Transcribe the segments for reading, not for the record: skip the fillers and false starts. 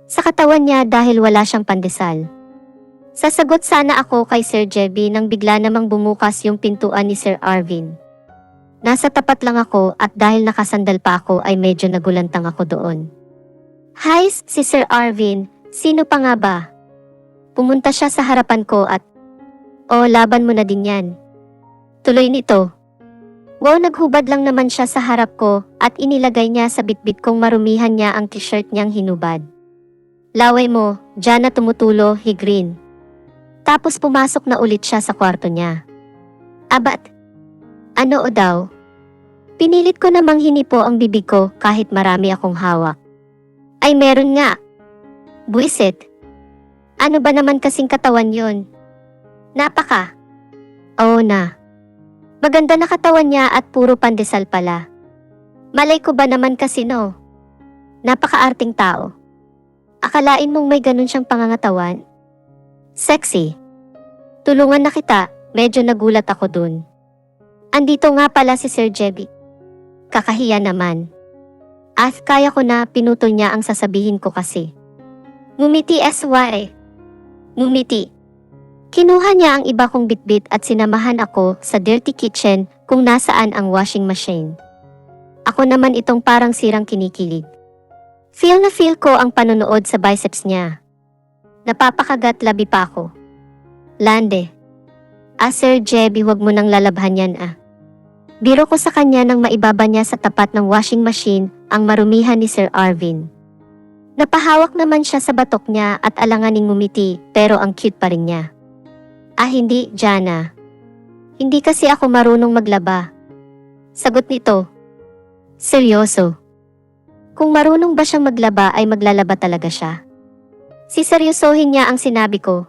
Sa katawan niya dahil wala siyang pandesal. Sasagot sana ako kay Sir Jebby nang bigla namang bumukas yung pintuan ni Sir Arvin. Nasa tapat lang ako at dahil nakasandal pa ako ay medyo nagulantang ako doon. Hi, si Sir Arvin, sino pa nga ba? Pumunta siya sa harapan ko at, laban mo na din yan. Tuloy nito. Wow, naghubad lang naman siya sa harap ko at inilagay niya sa bitbit kong marumihan niya ang t-shirt niyang hinubad. Laway mo, dyan na tumutulo, higrin. Tapos pumasok na ulit siya sa kwarto niya. Abat, ano o daw? Pinilit ko namang hinipo ang bibig ko kahit marami akong hawak. Ay meron nga. Buisit. Ano ba naman kasing katawan yon? Napaka. Oo na. Maganda na katawan niya at puro pandesal pala. Malay ko ba naman kasi no? Napaka-arting tao. Akalain mong may ganun siyang pangangatawan? Sexy. Tulungan na kita, medyo nagulat ako dun. Andito nga pala si Sir Jebby. Kakahiya naman. Kaya ko na, pinutol niya ang sasabihin ko kasi. Ngumiti SY. Ngumiti. Kinuha niya ang iba kong bitbit at sinamahan ako sa dirty kitchen kung nasaan ang washing machine. Ako naman itong parang sirang kinikilig. Feel na feel ko ang panonood sa biceps niya. Napapakagat labi pa ako. Lande. Sir Jebby, wag mo nang lalabhan yan Biro ko sa kanya nang maibaba niya sa tapat ng washing machine ang marumihan ni Sir Arvin. Napahawak naman siya sa batok niya at alanganing ngumiti pero ang cute pa rin niya. Hindi, Jana. Hindi kasi ako marunong maglaba. Sagot nito. Seryoso. Kung marunong ba siyang maglaba ay maglalaba talaga siya. Siseryosohin niya ang sinabi ko.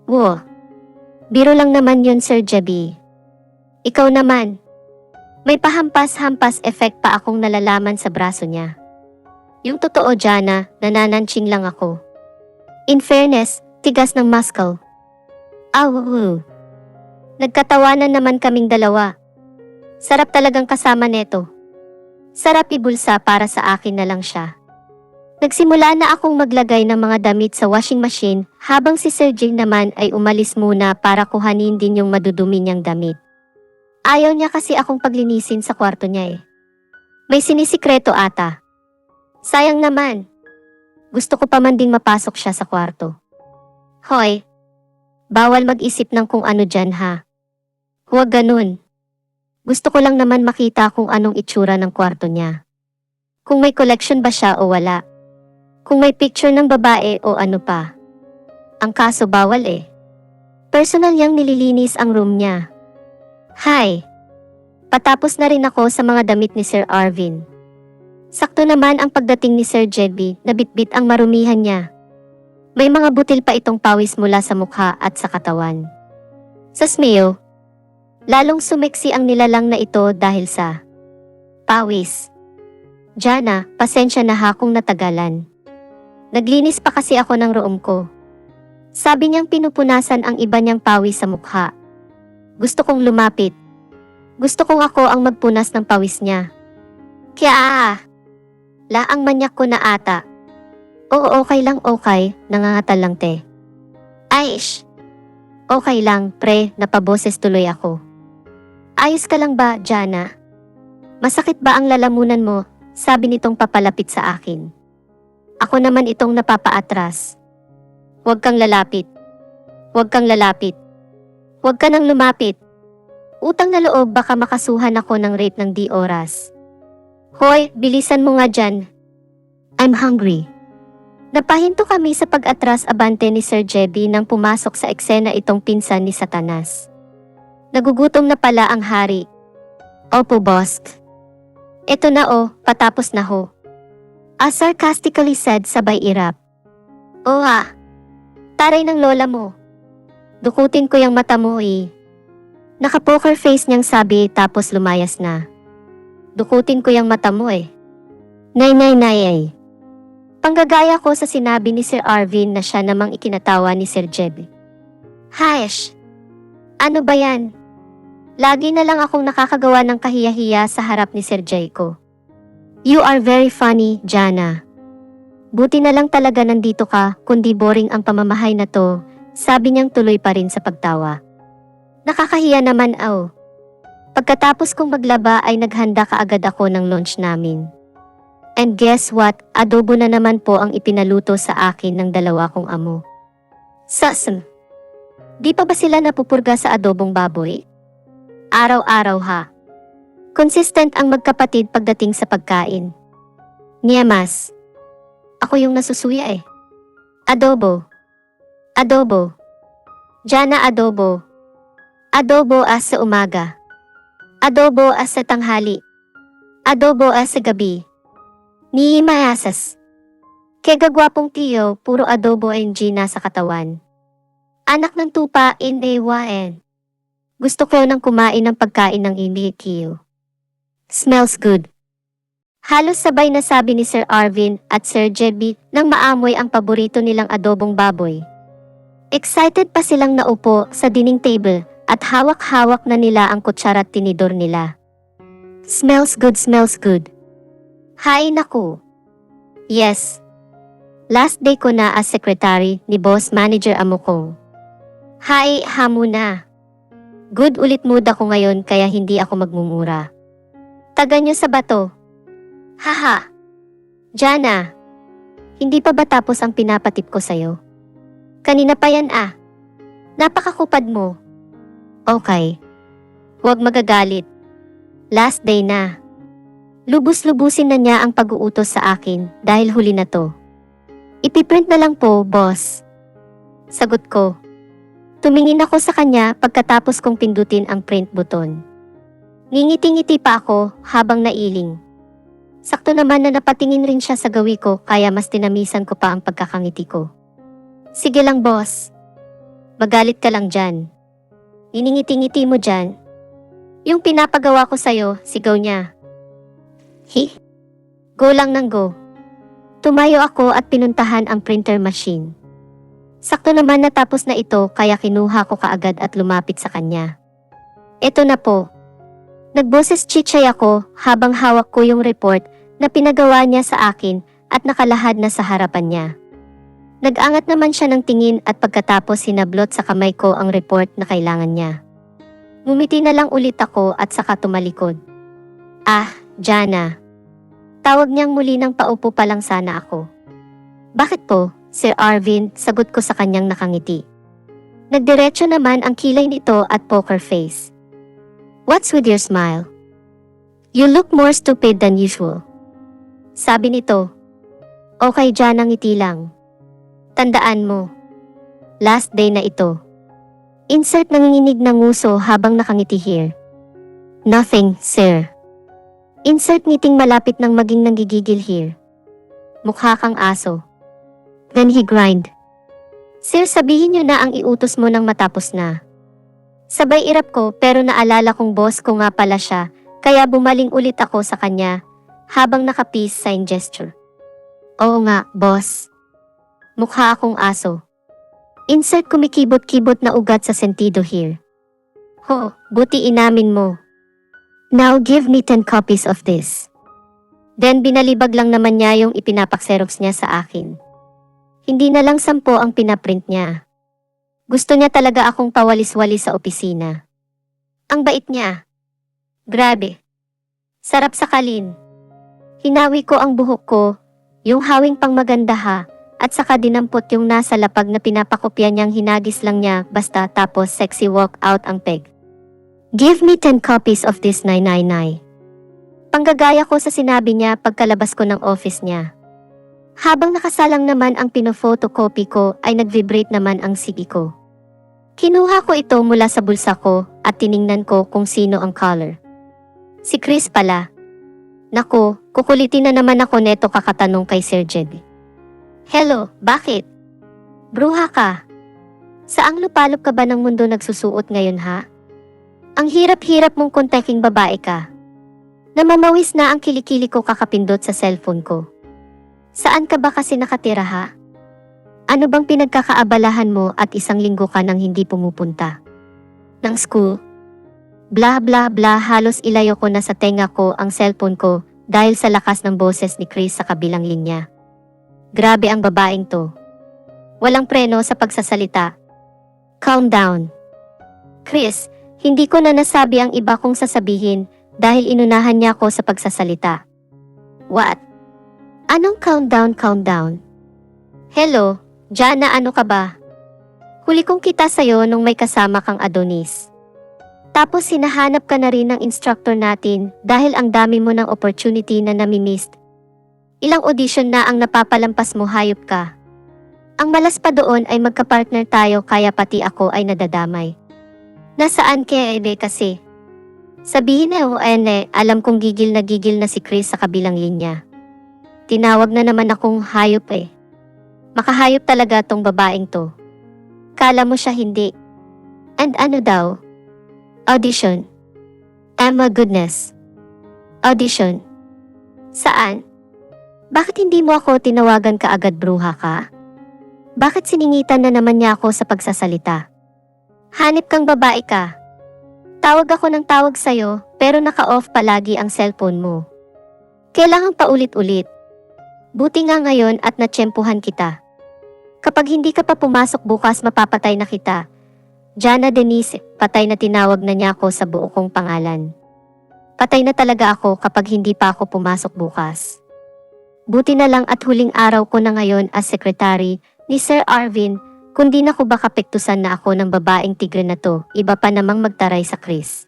Wo. Biro lang naman yun, Sir Jebby. Ikaw naman. May pahampas-hampas effect pa akong nalalaman sa braso niya. Yung totoo, Jana, nanananching lang ako. In fairness, tigas ng muscle. Nagkatawanan naman kaming dalawa. Sarap talagang kasama neto. Sarap ibulsa para sa akin na lang siya. Nagsimula na akong maglagay ng mga damit sa washing machine habang si Sir Jing naman ay umalis muna para kuhanin din yung madudumi niyang damit. Ayaw niya kasi akong paglinisin sa kwarto niya May sinisikreto ata. Sayang naman. Gusto ko pa man ding mapasok siya sa kwarto. Hoy, bawal mag-isip ng kung ano dyan ha. Huwag ganun. Gusto ko lang naman makita kung anong itsura ng kwarto niya. Kung may collection ba siya o wala. Kung may picture ng babae o ano pa. Ang kaso bawal Personal niyang nililinis ang room niya. Hi. Patapos na rin ako sa mga damit ni Sir Arvin. Sakto naman ang pagdating ni Sir Jebby na bitbit ang marumihan niya. May mga butil pa itong pawis mula sa mukha at sa katawan. Sa smell, lalong sumeksi ang nilalang na ito dahil sa pawis. Jana, pasensya na kung natagalan. Naglinis pa kasi ako ng room ko. Sabi niyang pinupunasan ang iba niyang pawis sa mukha. Gusto kong lumapit. Gusto kong ako ang magpunas ng pawis niya. Kaya laang manyak ko na ata. Oo, okay lang, okay, nangangatal lang te. Aish. Okay lang, pre, napaboses tuloy ako. Ayos ka lang ba, Jana? Masakit ba ang lalamunan mo? Sabi nitong papalapit sa akin. Ako naman itong napapaatras. Huwag kang lalapit. Huwag kang lalapit. Huwag ka nang lumapit. Utang na loob baka makasuhan ako ng rape ng di oras. Hoy, bilisan mo nga dyan. I'm hungry. Napahinto kami sa pag-atras abante ni Sir Jebby nang pumasok sa eksena itong pinsan ni Satanas. Nagugutom na pala ang hari. Opo, boss. Eto na patapos na ho. Sarcastically said sabay irap. Taray ng lola mo. Dukutin ko yung mata mo Naka-poker face niyang sabi tapos lumayas na. Dukutin ko yung mata mo Nay. Panggagaya ko sa sinabi ni Sir Arvin na siya namang ikinatawa ni Sir Jebby. Haish! Ano ba yan? Lagi na lang akong nakakagawa ng kahiya-hiya sa harap ni Sir Jayco. You are very funny, Jana. Buti na lang talaga nandito ka, kundi boring ang pamamahay na to, sabi niyang tuloy pa rin sa pagtawa. Nakakahiya naman aw. Pagkatapos kong maglaba ay naghanda kaagad ako ng lunch namin. And guess what, adobo na naman po ang ipinaluto sa akin ng dalawa kong amo. Sasm. Di pa ba sila napupurga sa adobong baboy? Araw-araw ha. Consistent ang magkapatid pagdating sa pagkain. Niemas. Ako yung nasusuya eh. Adobo. Adobo. Jana adobo. Adobo as sa umaga. Adobo as sa tanghali. Adobo as sa gabi. Ni mayasas. Kegagwapong tiyo, puro adobo NG nasa katawan. Anak ng tupa in AYN. Gusto ko nang kumain ng pagkain ng Kiyo. Smells good. Halos sabay na sabi ni Sir Arvin at Sir Jebby nang maamoy ang paborito nilang adobong baboy. Excited pa silang naupo sa dining table at hawak-hawak na nila ang kutsara at tinidor nila. Smells good, smells good. Hain ako. Yes. Last day ko na as secretary ni boss manager amo ko. Hai, hamo na. Good ulit mood ako ngayon kaya hindi ako magmumura. Taga nyo sa bato. Haha. Jana. Hindi pa ba tapos ang pinapatip ko sa'yo? Kanina pa yan ah. Napakakupad mo. Okay. Huwag magagalit. Last day na. Lubus-lubusin na niya ang pag-uutos sa akin dahil huli na to. Ipiprint na lang po, boss. Sagot ko. Tumingin ako sa kanya pagkatapos kong pindutin ang print button. Ngingiti-ngiti pa ako habang nailing. Sakto naman na napatingin rin siya sa gawi ko kaya mas tinamisan ko pa ang pagkakangiti ko. Sige lang boss. Magalit ka lang dyan. Iningiti-ngiti mo dyan. Yung pinapagawa ko sa'yo, sigaw niya. Go lang ng go. Tumayo ako at pinuntahan ang printer machine. Sakto naman natapos na ito kaya kinuha ko kaagad at lumapit sa kanya. Eto na po. Nagboses chichay ako habang hawak ko yung report na pinagawa niya sa akin at nakalahad na sa harapan niya. Nag-angat naman siya ng tingin at pagkatapos hinablot sa kamay ko ang report na kailangan niya. Ngumiti na lang ulit ako at saka tumalikod. Ah, Jana. Tawag niyang muli ng paupo pa lang sana ako. Bakit po? Sir Arvin, sagot ko sa kanyang nakangiti. Nagdiretso naman ang kilay nito at poker face. What's with your smile? You look more stupid than usual. Sabi nito. Okay dyan ang ngiti lang. Tandaan mo. Last day na ito. Insert nanginginig ng nguso habang nakangiti here. Nothing, sir. Insert ngiting malapit ng maging nanggigigil here. Mukha kang aso. Then he grind. Sir, sabihin niyo na ang iutos mo nang matapos na. Sabay irap ko pero naalala kong boss ko nga pala siya, kaya bumaling ulit ako sa kanya habang naka-peace sign gesture. Oo nga, boss. Mukha akong aso. Insert kumikibot-kibot na ugat sa sentido here. Ho, buti inamin mo. Now give me 10 copies of this. Then binalibag lang naman niya yung ipinapak-xerox niya sa akin. Hindi na lang 10 ang pinaprint niya. Gusto niya talaga akong pawalis-walis sa opisina. Ang bait niya. Grabe. Sarap sakalin. Hinawi ko ang buhok ko, yung hawing pang maganda ha, at saka dinampot yung nasa lapag na pinapakopya niyang hinagis lang niya basta tapos sexy walk out ang peg. Give me 10 copies of this 999. Panggagaya ko sa sinabi niya pagkalabas ko ng office niya. Habang nakasalang naman ang pino-photocopy ko ay nag-vibrate naman ang CD ko. Kinuha ko ito mula sa bulsa ko at tiningnan ko kung sino ang caller. Si Chris pala. Naku, kukulitin na naman ako neto kakatanong kay Sir Jebby. Hello, bakit? Bruha ka. Saang lupalop ka ba ng mundo nagsusuot ngayon ha? Ang hirap-hirap mong konteking babae ka. Namamawis na ang kilikili ko kakapindot sa cellphone ko. Saan ka ba kasi nakatira ha? Ano bang pinagkakaabalahan mo at 1 linggo ka nang hindi pumupunta? Ng school? Blah blah blah, halos ilayo ko na sa tenga ko ang cellphone ko dahil sa lakas ng boses ni Chris sa kabilang linya. Grabe ang babaeng to. Walang preno sa pagsasalita. Calm down. Chris, hindi ko na nasabi ang iba kong sasabihin dahil inunahan niya ako sa pagsasalita. What? Anong countdown? Hello, Jana, ano ka ba? Huli kong kita sa'yo nung may kasama kang Adonis. Tapos hinahanap ka na rin ng instructor natin dahil ang dami mo ng opportunity na nami-missed. Ilang audition na ang napapalampas mo, hayop ka. Ang malas pa doon ay magkapartner tayo kaya pati ako ay nadadamay. Nasaan kaya ebe kasi? Sabihin na o alam kong gigil na si Chris sa kabilang linya. Tinawag na naman akong hayop eh. Makahayop talaga tong babaeng to. Kala mo siya hindi. And ano daw? Audition. Oh my goodness. Audition. Saan? Bakit hindi mo ako tinawagan kaagad, bruha ka? Bakit siningitan na naman niya ako sa pagsasalita? Hanip kang babae ka. Tawag ako ng tawag sa'yo pero naka-off palagi ang cellphone mo. Kailangan paulit-ulit. Buti nga ngayon at natsyempuhan kita. Kapag hindi ka pa pumasok bukas mapapatay na kita. Jana Denise, patay na, tinawag na niya ako sa buo kong pangalan. Patay na talaga ako kapag hindi pa ako pumasok bukas. Buti na lang at huling araw ko na ngayon as secretary ni Sir Arvin, kundi na ko baka pektusan na ako ng babaeng tigre na to, iba pa namang magtaray sa Chris.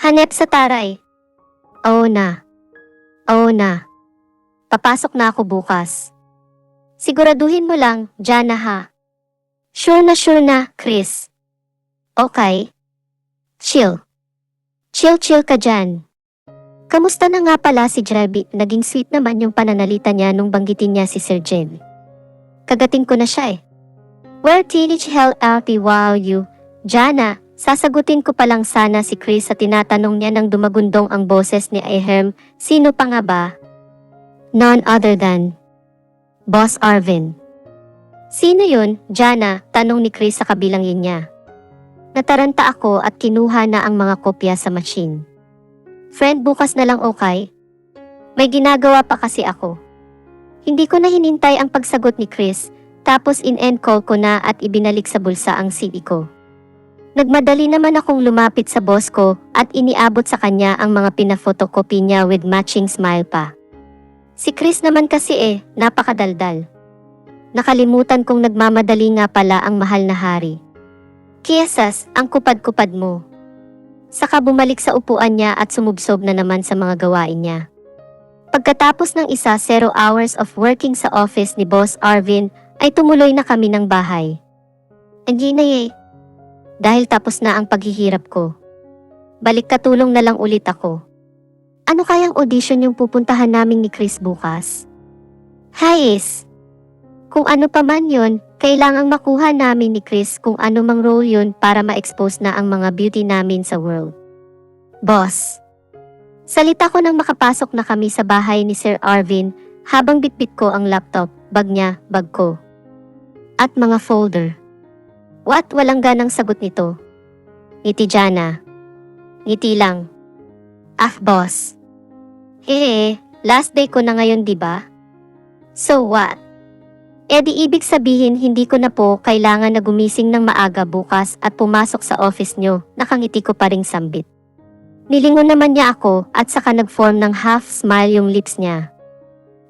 Hanep sa taray. Oo na. Papasok na ako bukas. Siguraduhin mo lang, Jana ha. Sure na, Chris. Okay. Chill ka dyan. Kamusta na nga pala si Jerby? Naging sweet naman yung pananalita niya nung banggitin niya si Sir Jem. Kagating ko na siya eh. Where teenage hell out wow you, Jana, sasagutin ko pa lang sana si Chris sa tinatanong niya nang dumagundong ang boses ni Ahem. Sino pa nga ba? None other than Boss Arvin. Sino yun, Jana? Tanong ni Chris sa kabilang linya. Nataranta ako at kinuha na ang mga kopya sa machine. Friend, bukas na lang okay? May ginagawa pa kasi ako. Hindi ko na hinintay ang pagsagot ni Chris, tapos in-end call ko na at ibinalik sa bulsa ang CD ko. Nagmadali naman akong lumapit sa boss ko at iniabot sa kanya ang mga pinafotocopy niya with matching smile pa. Si Chris naman kasi napakadaldal. Nakalimutan kong nagmamadali nga pala ang mahal na hari. Kiesas, ang kupad-kupad mo. Saka bumalik sa upuan niya at sumubsob na naman sa mga gawain niya. Pagkatapos ng 0 hours of working sa office ni Boss Arvin, ay tumuloy na kami ng bahay. Hindi na dahil tapos na ang paghihirap ko. Balik katulong na lang ulit ako. Ano kayang audition yung pupuntahan namin ni Chris bukas? Hayes! Kung ano pa man yon, kailangang makuha namin ni Chris kung ano mang role yun para ma-expose na ang mga beauty namin sa world. Boss! Salita ko nang makapasok na kami sa bahay ni Sir Arvin habang bitbit ko ang laptop, bag niya, bag ko. At mga folder. What? Walang ganang sagot nito. Ngiti Jana. Ngiti lang. Boss. Last day ko na ngayon diba? So what? Di ibig sabihin hindi ko na po kailangan na gumising ng maaga bukas at pumasok sa office nyo, nakangiti ko pa ring sambit. Nilingon naman niya ako at saka nag-form ng half smile yung lips niya.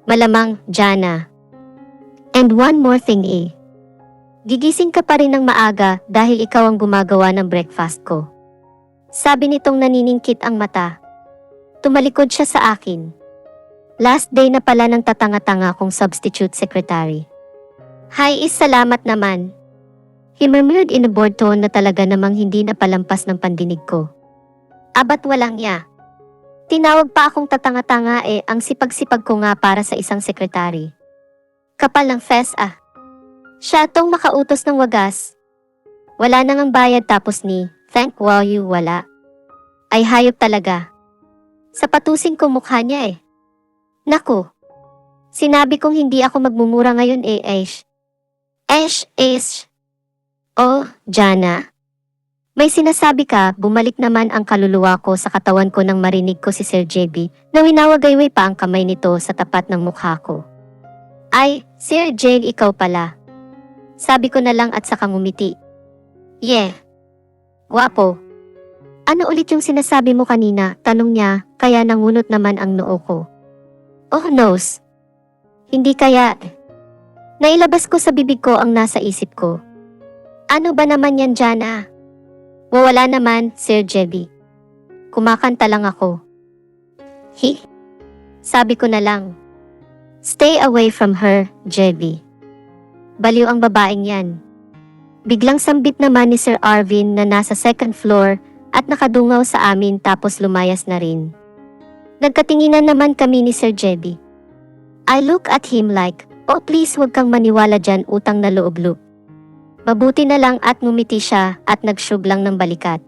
Malamang, Jana. And one more thing Gigising ka pa rin ng maaga dahil ikaw ang gumagawa ng breakfast ko. Sabi nitong naniningkit ang mata. Tumalikod siya sa akin. Last day na pala ng tatanga-tanga kong substitute secretary. Hi salamat naman. He murmured in a bored tone na talaga namang hindi napalampas ng pandinig ko. Abat walang ya. Tinawag pa akong tatanga-tanga ang sipag-sipag ko nga para sa isang sekretary. Kapal ng fes Siya tong makautos ng wagas. Wala nang ang bayad tapos ni, thank you wala. Ay hayop talaga. Sapatusin ko mukha niya Naku. Sinabi kong hindi ako magmumura ngayon Oh, Jana. May sinasabi ka, bumalik naman ang kaluluwa ko sa katawan ko nang marinig ko si Sir JB na winawagayway pa ang kamay nito sa tapat ng mukha ko. Ay, Sir Jane, ikaw pala. Sabi ko na lang at saka ngumiti. Yeah. Guwapo. Ano ulit yung sinasabi mo kanina? Tanong niya, kaya nangunot naman ang noo ko. Oh noes. Hindi kaya. Nailabas ko sa bibig ko ang nasa isip ko. Ano ba naman yan, Jana? Wala naman, Sir JB. Kumakanta lang ako. Sabi ko na lang. Stay away from her, JB. Baliw ang babaeng yan. Biglang sambit naman ni Sir Arvin na nasa second floor at nakadungaw sa amin tapos lumayas na rin. Nagkatinginan naman kami ni Sir JB. I look at him like, oh please wag kang maniwala dyan, utang na loob-loop. Mabuti na lang at ngumiti siya at nagshug lang ng balikat.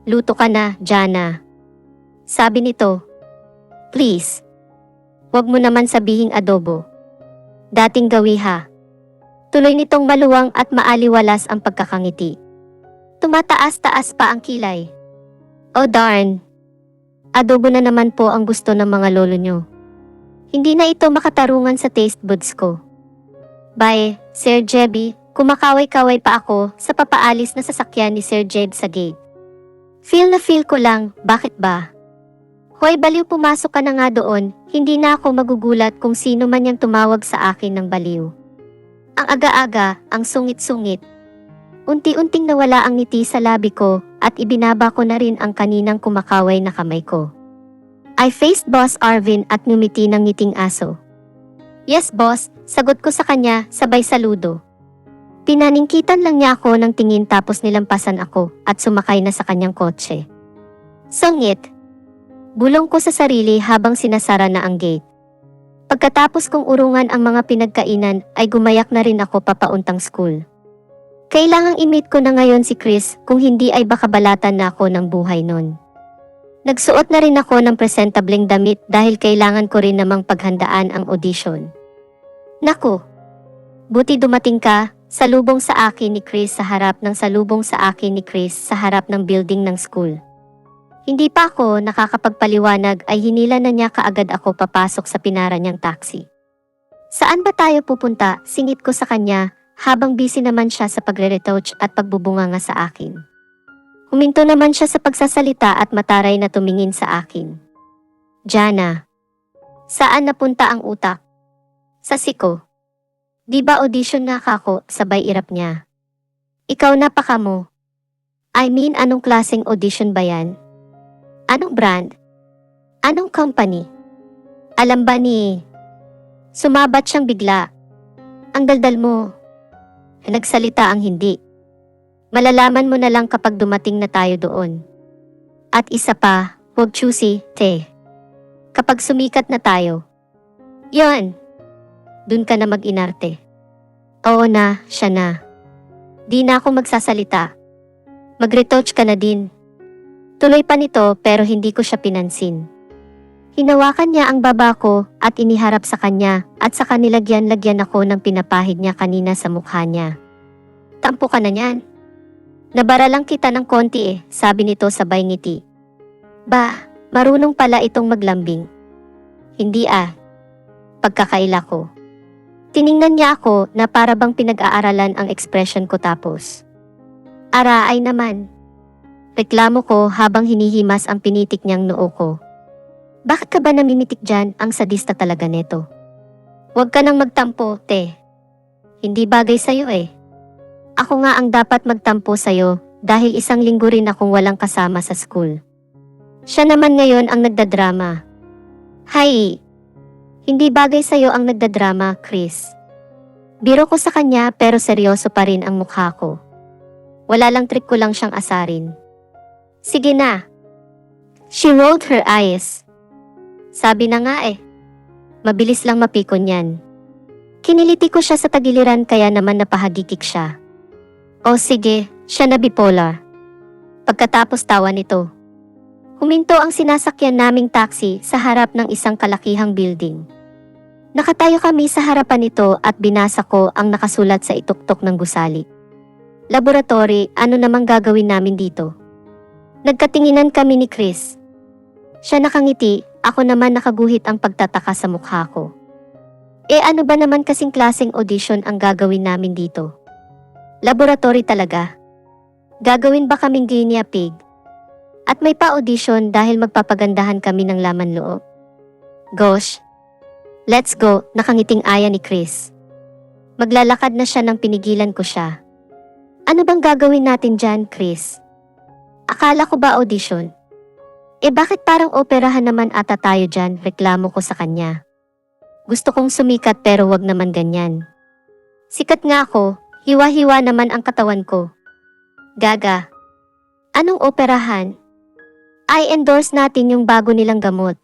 Luto ka na, Jana. Sabi nito, please. Wag mo naman sabihing adobo. Dating gawi ha. Tuloy nitong maluwang at maaliwalas ang pagkakangiti. Tumataas-taas pa ang kilay. Oh darn. Adobo na naman po ang gusto ng mga lolo nyo. Hindi na ito makatarungan sa taste buds ko. Bye, Sir Jebby. Kumakaway-kaway pa ako sa papaalis na sasakyan ni Sir Jed sa gate. Feel na feel ko lang, bakit ba? Hoy baliw, pumasok ka na nga doon, hindi na ako magugulat kung sino man yang tumawag sa akin ng baliw. Ang aga-aga, ang sungit-sungit. Unti-unting nawala ang ngiti sa labi ko at ibinaba ko na rin ang kaninang kumakaway na kamay ko. I faced Boss Arvin at ngumiti ng ngiting aso. Yes boss, sagot ko sa kanya sabay saludo. Pinaningkitan lang niya ako ng tingin tapos nilampasan ako at sumakay na sa kanyang kotse. Sungit. Bulong ko sa sarili habang sinasara na ang gate. Pagkatapos kong urungan ang mga pinagkainan ay gumayak na rin ako papauntang school. Kailangang i-meet ko na ngayon si Chris kung hindi ay baka balatan na ako ng buhay nun. Nagsuot na rin ako ng presentableng damit dahil kailangan ko rin namang paghandaan ang audition. Naku! Buti dumating ka. Salubong sa akin ni Chris sa harap ng building ng school. Hindi pa ako nakakapagpaliwanag ay hinila na niya kaagad ako papasok sa pinara niyang taxi. Saan ba tayo pupunta? Singit ko sa kanya habang busy naman siya sa pagre-retouch at pagbubunganga sa akin. Huminto naman siya sa pagsasalita at mataray na tumingin sa akin. Jana, saan napunta ang utak? Sa siko. Di ba audition nga kako, sabay irap niya. Ikaw napaka mo. I mean, anong klaseng audition ba yan? Anong brand? Anong company? Alam ba ni... Sumabat siyang bigla. Ang daldal mo. Nagsalita ang hindi. Malalaman mo na lang kapag dumating na tayo doon. At isa pa, huwag choosy, te. Kapag sumikat na tayo. Yon. Dun ka na mag-inarte. Oo na, siya na. Di na ako magsasalita. Mag-retouch ka na din. Tuloy pa nito pero hindi ko siya pinansin. Hinawakan niya ang baba ko at iniharap sa kanya at saka nilagyan-lagyan ako ng pinapahid niya kanina sa mukha niya. Tampo ka na niyan. Nabara lang kita ng konti sabi nito sabay ngiti. Ba, marunong pala itong maglambing. Hindi Pagkakaila ko. Tiningnan niya ako na para bang pinag-aaralan ang ekspresyon ko tapos. Araay naman. Reklamo ko habang hinihimas ang pinitik niyang noo ko. Bakit ka ba namimitik dyan? Ang sadista talaga neto. Huwag ka nang magtampo, te. Hindi bagay sa'yo Ako nga ang dapat magtampo sa'yo dahil 1 linggo rin akong walang kasama sa school. Siya naman ngayon ang nagdadrama. Hay! Hindi bagay sa'yo ang nagdadrama, Chris. Biro ko sa kanya pero seryoso pa rin ang mukha ko. Wala lang, trick ko lang siyang asarin. Sige na. She rolled her eyes. Sabi na nga Mabilis lang mapikon yan. Kiniliti ko siya sa tagiliran kaya naman napahagikik siya. O sige, siya na bipolar. Pagkatapos tawa nito. Huminto ang sinasakyan naming taxi sa harap ng isang kalakihang building. Nakatayo kami sa harapan nito at binasa ko ang nakasulat sa ituktok ng gusali. Laboratory, ano namang gagawin namin dito? Nagkatinginan kami ni Chris. Siya nakangiti, ako naman nakaguhit ang pagtataka sa mukha ko. Ano ba naman kasing klaseng audition ang gagawin namin dito? Laboratory talaga. Gagawin ba kaming guinea pig? At may pa-audition dahil magpapagandahan kami ng laman loob. Gosh. Let's go, nakangiting aya ni Chris. Maglalakad na siya nang pinigilan ko siya. Ano bang gagawin natin dyan, Chris? Akala ko ba audition? Bakit parang operahan naman ata tayo dyan, reklamo ko sa kanya. Gusto kong sumikat pero wag naman ganyan. Sikat nga ako, hiwa-hiwa naman ang katawan ko. Gaga. Anong operahan? I endorse natin yung bago nilang gamot.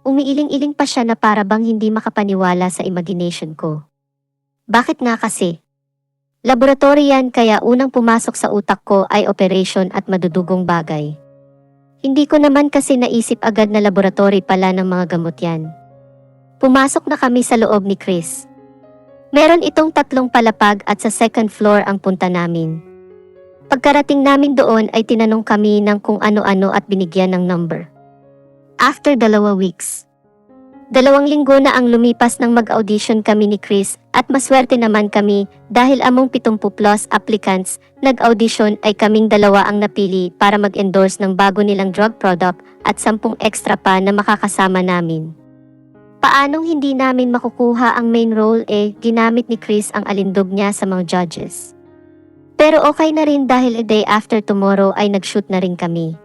Umiiling-iling pa siya na para bang hindi makapaniwala sa imagination ko. Bakit nga kasi? Laboratory yan kaya unang pumasok sa utak ko ay operation at madudugong bagay. Hindi ko naman kasi naisip agad na laboratory pala ng mga gamot yan. Pumasok na kami sa loob ni Chris. Meron itong 3 palapag at sa second floor ang punta namin. Pagkarating namin doon ay tinanong kami ng kung ano-ano at binigyan ng number. After 2 weeks. 2 linggo na ang lumipas nang mag-audition kami ni Chris at maswerte naman kami dahil among 70 plus applicants nag-audition ay kaming 2 ang napili para mag-endorse ng bago nilang drug product at 10 extra pa na makakasama namin. Paanong hindi namin makukuha ang main role ginamit ni Chris ang alindog niya sa mga judges. Pero okay na rin dahil a day after tomorrow ay nag-shoot na rin kami.